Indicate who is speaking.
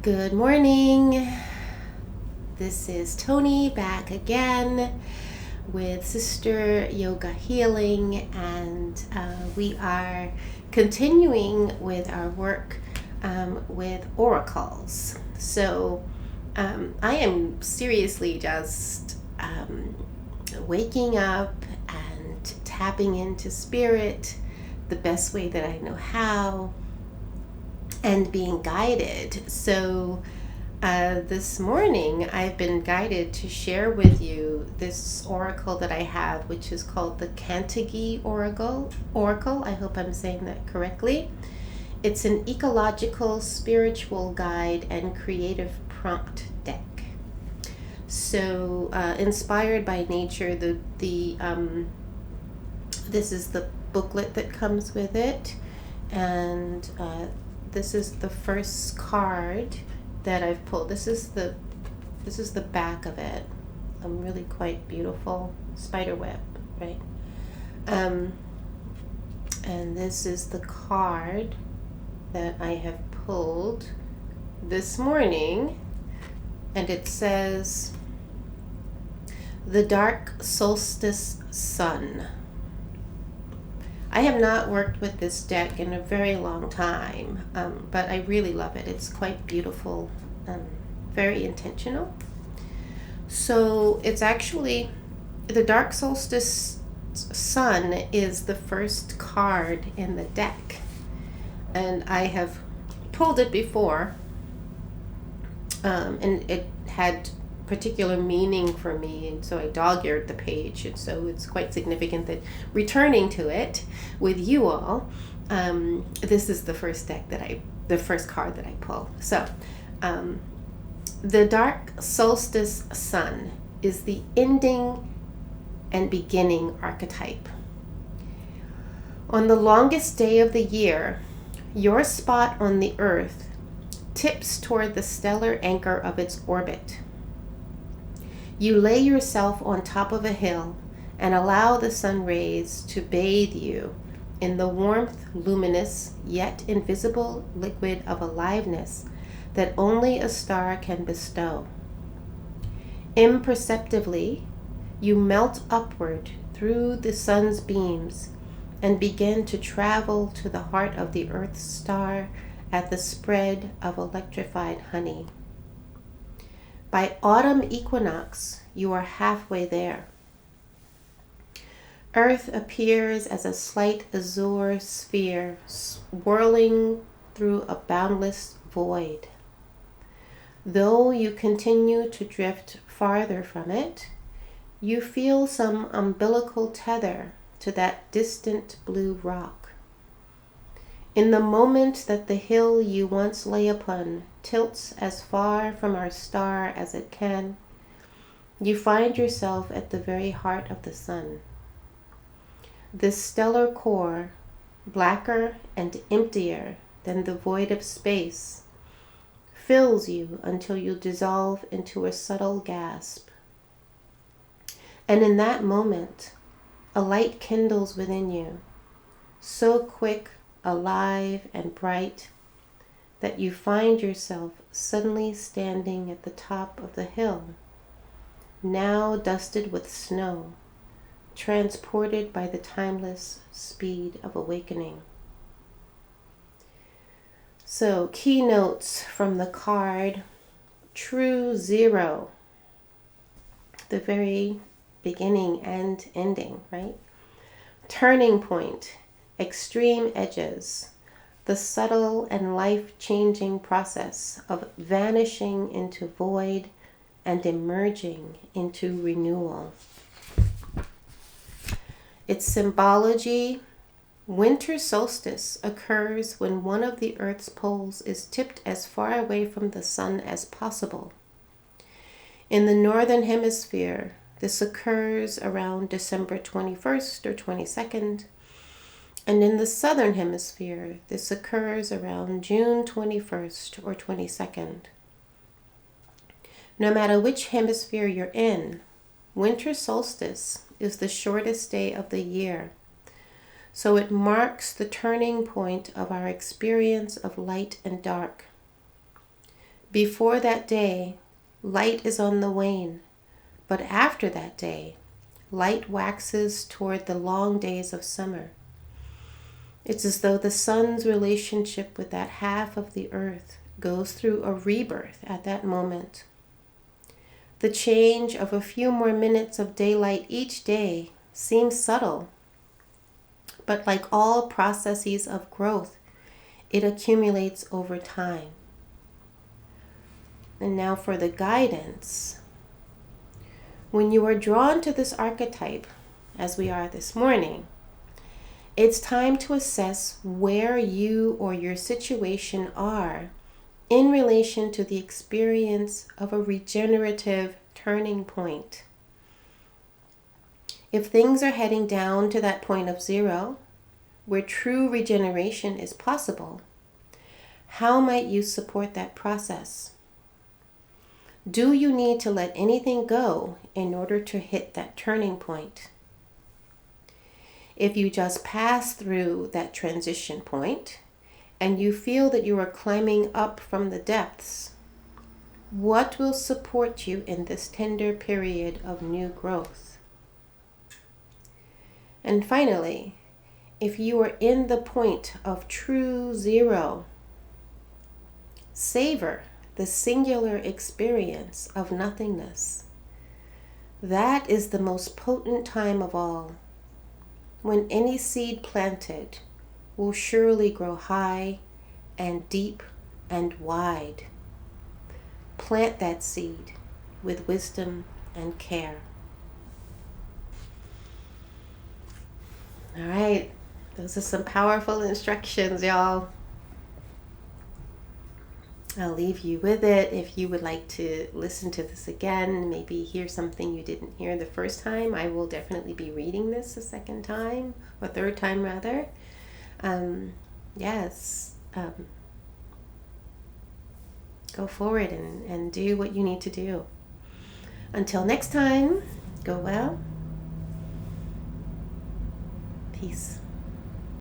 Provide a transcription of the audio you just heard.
Speaker 1: Good morning. This is Tony back again with Sister Yoga Healing, and we are continuing with our work with oracles. So I am seriously just waking up and tapping into spirit the best way that I know how, and being guided. So this morning I've been guided to share with you this oracle that I have, which is called the Cantigee Oracle. I hope I'm saying that correctly. It's an ecological, spiritual guide and creative prompt deck. So inspired by nature, this is the booklet that comes with it, and this is the first card that I've pulled. This is the back of it. Really quite beautiful spider web, right? And this is the card that I have pulled this morning, and it says, "The Dark Solstice Sun." I have not worked with this deck in a very long time, but I really love it. It's quite beautiful, very intentional. So it's actually, the Dark Solstice Sun is the first card in the deck. And I have pulled it before, and it had particular meaning for me, and so I dog-eared the page, and so it's quite significant that returning to it with you all, this is the first card that I pull. So the Dark Solstice Sun is the ending and beginning archetype. On the longest day of the year, your spot on the earth tips toward the stellar anchor of its orbit. You lay yourself on top of a hill and allow the sun rays to bathe you in the warmth, luminous, yet invisible liquid of aliveness that only a star can bestow. Imperceptibly, you melt upward through the sun's beams and begin to travel to the heart of the Earth's star at the spread of electrified honey. By autumn equinox, you are halfway there. Earth appears as a slight azure sphere swirling through a boundless void. Though you continue to drift farther from it, you feel some umbilical tether to that distant blue rock. In the moment that the hill you once lay upon tilts as far from our star as it can, you find yourself at the very heart of the sun. This stellar core, blacker and emptier than the void of space, fills you until you dissolve into a subtle gasp. And in that moment, a light kindles within you, so quick, alive, and bright that you find yourself suddenly standing at the top of the hill, now dusted with snow, transported by the timeless speed of awakening. So, key notes from the card: true zero, the very beginning and ending, right? Turning point, extreme edges, the subtle and life-changing process of vanishing into void and emerging into renewal. Its symbology: winter solstice occurs when one of the Earth's poles is tipped as far away from the sun as possible. In the northern hemisphere, this occurs around December 21st or 22nd, and in the southern hemisphere, this occurs around June 21st or 22nd. No matter which hemisphere you're in, winter solstice is the shortest day of the year, so it marks the turning point of our experience of light and dark. Before that day, light is on the wane, but after that day, light waxes toward the long days of summer. It's as though the sun's relationship with that half of the earth goes through a rebirth at that moment. The change of a few more minutes of daylight each day seems subtle, but like all processes of growth, it accumulates over time. And now for the guidance. When you are drawn to this archetype, as we are this morning, it's time to assess where you or your situation are in relation to the experience of a regenerative turning point. If things are heading down to that point of zero, where true regeneration is possible, how might you support that process? Do you need to let anything go in order to hit that turning point? If you just pass through that transition point and you feel that you are climbing up from the depths, what will support you in this tender period of new growth? And finally, if you are in the point of true zero, savor the singular experience of nothingness. That is the most potent time of all, when any seed planted will surely grow high and deep and wide. Plant that seed with wisdom and care. All right, those are some powerful instructions, y'all. I'll leave you with it. If you would like to listen to this again, maybe hear something you didn't hear the first time, I will definitely be reading this a second time, or third time rather. Go forward and do what you need to do. Until next time, go well. Peace.